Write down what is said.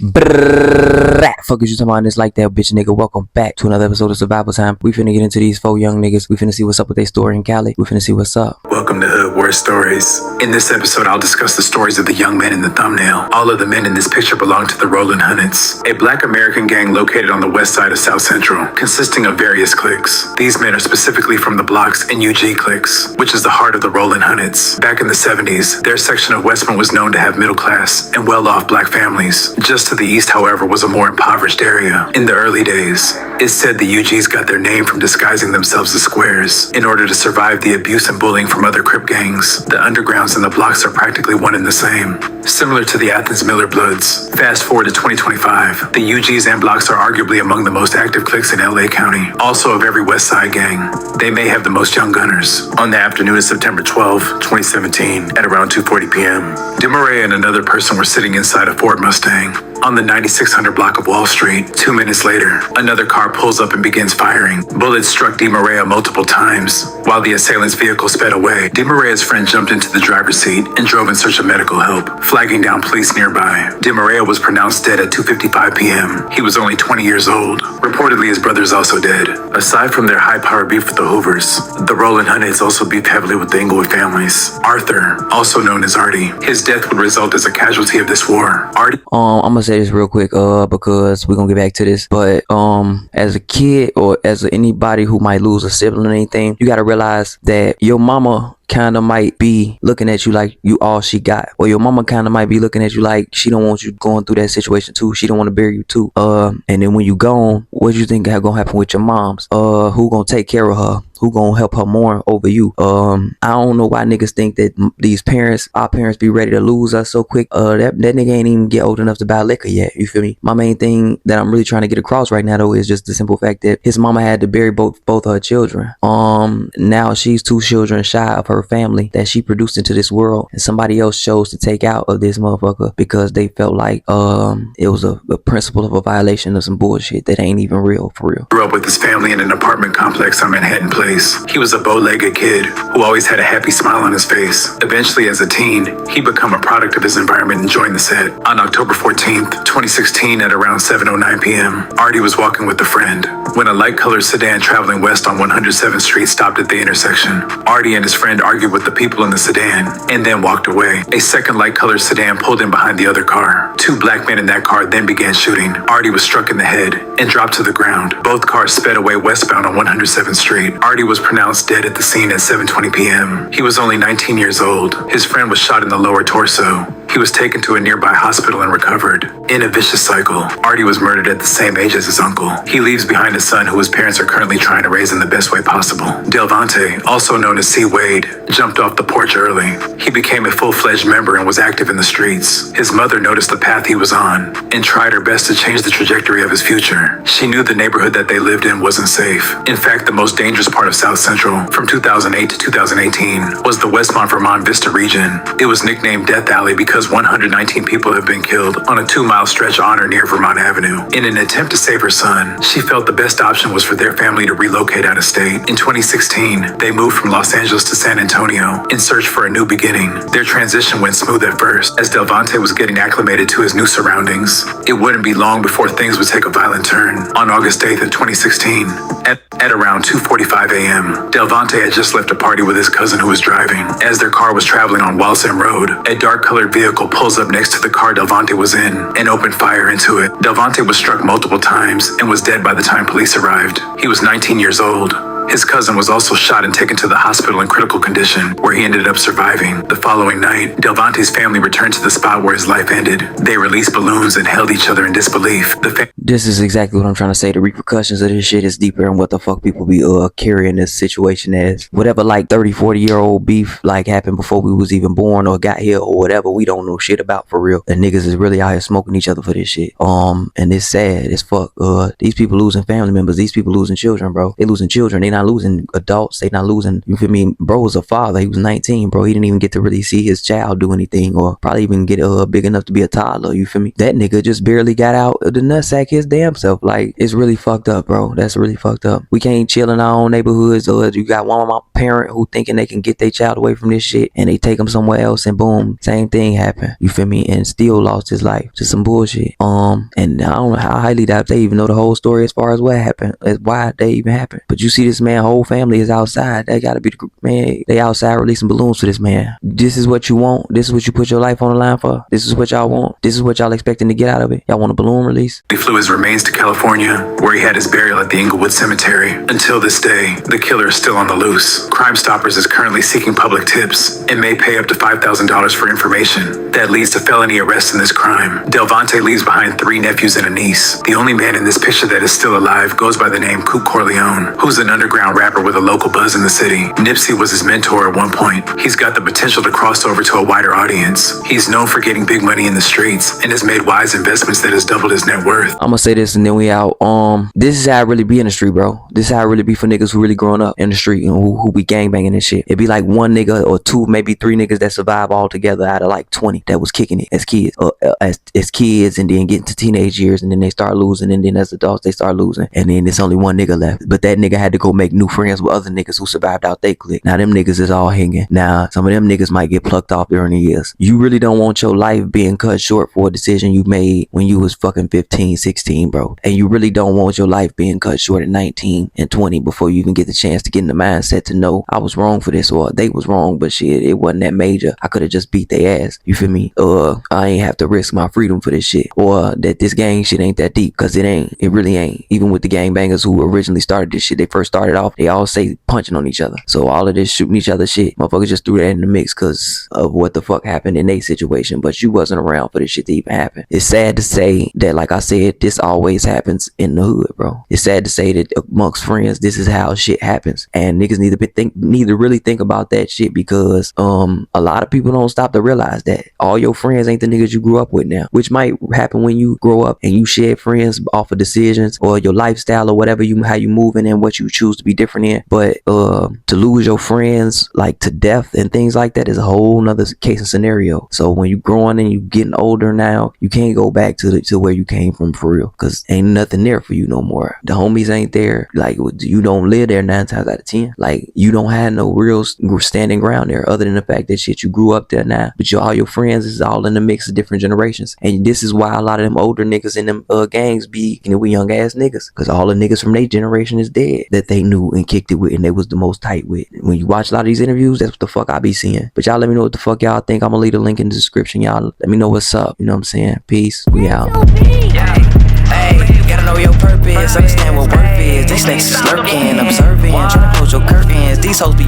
Brrrr, fuck is you talking about this like that, bitch nigga? Welcome back to another episode of Survival Time. We finna get into these 4 young niggas. We finna see what's up with their story in Cali. We finna see what's up. Welcome to Hood War Stories. In this episode, I'll discuss the stories of the young men in the thumbnail. All of the men in this picture belong to the Roland Hunnits, a black American gang located on the west side of South Central, consisting of various cliques. These men are specifically from the Blocks and UG cliques, which is the heart of the Roland Hunnits. Back in the 70s, their section of Westmont was known to have middle class and well-off black families. Just to the east, however, was a more impoverished area. In the early days, it's said the UGs got their name from disguising themselves as squares in order to survive the abuse and bullying from other Crip gangs. The undergrounds and the Blocks are practically one and the same, similar to the Athens Miller Bloods. Fast forward to 2025, the UGs and Blocks are arguably among the most active cliques in LA County, also of every West Side gang. They may have the most young gunners. On the afternoon of September 12, 2017, at around 2:40 p.m., DeMaria and another person were sitting inside a Ford Mustang on the 9600 block of Wall Street. 2 minutes later, another car pulls up and begins firing. Bullets struck DeMaria multiple times. While the assailant's vehicle sped away, DeMaria's friend jumped into the driver's seat and drove in search of medical help, flagging down police nearby. DeMaria was pronounced dead at 2:55 p.m. He was only 20 years old. Reportedly, his brother is also dead. Aside from their high-powered beef with the Hoovers, the Roland Hunnits also beef heavily with the Inglewood families. Arthur, also known as Artie, his death would result as a casualty of this war. Artie. I'm gonna say this real quick, because we're gonna get back to this. But as a kid or as anybody who might lose a sibling or anything, you gotta realize that your mama kind of might be looking at you like you all she got, or your mama kind of might be looking at you like she don't want you going through that situation too. She don't want to bury you too. And then when you gone, what you think gonna happen with your moms? Who gonna take care of her? Who gonna help her mourn over you? I don't know why niggas think that our parents be ready to lose us so quick. That nigga ain't even get old enough to buy liquor yet. You feel me? My main thing that I'm really trying to get across right now though is just the simple fact that his mama had to bury both her children. Now she's 2 children shy of her family that she produced into this world, and somebody else chose to take out of this motherfucker because they felt like it was a principle of a violation of some bullshit that ain't even real for real. Grew up with his family in an apartment complex on Manhattan Place. He was a bow-legged kid who always had a happy smile on his face. Eventually, as a teen, he became a product of his environment and joined the set. On October 14th, 2016 at around 7:09 p.m., Artie was walking with a friend when a light-colored sedan traveling west on 107th Street stopped at the intersection. Artie and his friend argued with the people in the sedan and then walked away. A second light-colored sedan pulled in behind the other car. 2 black men in that car then began shooting. Artie was struck in the head and dropped to the ground. Both cars sped away westbound on 107th Street. Artie was pronounced dead at the scene at 7:20 p.m. He was only 19 years old. His friend was shot in the lower torso. He was taken to a nearby hospital and recovered. In a vicious cycle, Artie was murdered at the same age as his uncle. He leaves behind a son who his parents are currently trying to raise in the best way possible. Delvante, also known as C. Wade, jumped off the porch early. He became a full-fledged member and was active in the streets. His mother noticed the path he was on and tried her best to change the trajectory of his future. She knew the neighborhood that they lived in wasn't safe. In fact, the most dangerous part of South Central from 2008 to 2018 was the Westmont, Vermont Vista region. It was nicknamed Death Alley because 119 people have been killed on a 2-mile stretch on or near Vermont Avenue. In an attempt to save her son, she felt the best option was for their family to relocate out of state. In 2016, they moved from Los Angeles to San Antonio in search for a new beginning. Their transition went smooth at first, as Delvante was getting acclimated to his new surroundings. It wouldn't be long before things would take a violent turn. On August 8th of 2016, at around 2:45 a.m., Delvante had just left a party with his cousin who was driving. As their car was traveling on Walsen Road, a dark-colored vehicle pulls up next to the car Delvante was in and opened fire into it. Delvante was struck multiple times and was dead by the time police arrived. He was 19 years old. His cousin was also shot and taken to the hospital in critical condition, where he ended up surviving. The following night, Delvante's family returned to the spot where his life ended. They released balloons and held each other in disbelief. This is exactly what I'm trying to say. The repercussions of this shit is deeper than what the fuck people be carrying this situation as. Whatever like 30-40-year-old beef like happened before we was even born or got here or whatever, we don't know shit about for real. And niggas is really out here smoking each other for this shit. And it's sad as fuck. These people losing family members. These people losing children, bro. They losing children. They not not losing adults. They not losing, you feel me? Bro was a father. He was 19, bro. He didn't even get to really see his child do anything or probably even get big enough to be a toddler. You feel me? That nigga just barely got out of the nutsack his damn self. Like, it's really fucked up, bro. That's really fucked up. We can't chill in our own neighborhoods, or you got one of my parent who thinking they can get their child away from this shit and they take them somewhere else and boom, same thing happened. You feel me? And still lost his life. Just some bullshit. And I don't know how highly doubt they even know the whole story as far as what happened, as why they even happened. But you see this man, whole family is outside. They gotta be the man. They outside releasing balloons for this man. This is what you want. This is what you put your life on the line for. This is what y'all want. This is what y'all expecting to get out of it. Y'all want a balloon release? He flew his remains to California, where he had his burial at the Inglewood Cemetery. Until this day, the killer is still on the loose. Crime Stoppers is currently seeking public tips and may pay up to $5,000 for information that leads to felony arrest in this crime. Delvante leaves behind 3 nephews and a niece. The only man in this picture that is still alive goes by the name Coop Corleone, who's an underground rapper with a local buzz in the city. Nipsey was his mentor at one point. He's got the potential to cross over to a wider audience. He's known for getting big money in the streets and has made wise investments that has doubled his net worth. I'm gonna say this and then we out. This is how it really be in the street, bro. This is how it really be for niggas who really growing up in the street and who be gangbanging and shit. It be like one nigga or 2, maybe 3 niggas that survive all together out of like 20 that was kicking it as kids, as kids, and then get into teenage years, and then they start losing, and then as adults they start losing, and then there's only one nigga left. But that nigga had to go make new friends with other niggas who survived out they clique. Now them niggas is all hanging. Now some of them niggas might get plucked off during the years. You really don't want your life being cut short for a decision you made when you was fucking 15, 16, bro. And you really don't want your life being cut short at 19 and 20 before you even get the chance to get in the mindset to know I was wrong for this, or they was wrong, but shit, it wasn't that major. I could have just beat their ass. You feel me? I ain't have to risk my freedom for this shit, or that this gang shit ain't that deep, cause it ain't. It really ain't. Even with the gangbangers who originally started this shit, they first started off, they all say punching on each other. So all of this shooting each other shit, motherfuckers just threw that in the mix cause of what the fuck happened in their situation, but you wasn't around for this shit to even happen. It's sad to say that, like I said, this always happens in the hood, bro. It's sad to say that amongst friends, this is how shit happens, and niggas need to really think about that shit, because a lot of people don't stop to realize that all your friends ain't the niggas you grew up with now, which might happen when you grow up and you share friends off of decisions or your lifestyle or whatever how you moving and what you choose to be different in. But to lose your friends like to death and things like that is a whole nother case and scenario. So when you growing and you getting older now, you can't go back to where you came from for real, because ain't nothing there for you no more. The homies ain't there. Like, you don't live there 9 times out of 10. Like, you don't have no real standing ground there other than the fact that shit, you grew up there now, but all your friends is all in the mix of different generations. And this is why a lot of them older niggas in them gangs be with young ass niggas, because all the niggas from their generation is dead that they knew and kicked it with and they was the most tight with. When you watch a lot of these interviews, that's what the fuck I be seeing. But y'all let me know what the fuck y'all think. I'm gonna leave a link in the description. Y'all let me know what's up. You know what I'm saying? Peace. We out. Hey, gotta know your purpose, understand what worth is. These snakes is lurking, observing, trying to close your curtains. These hoes be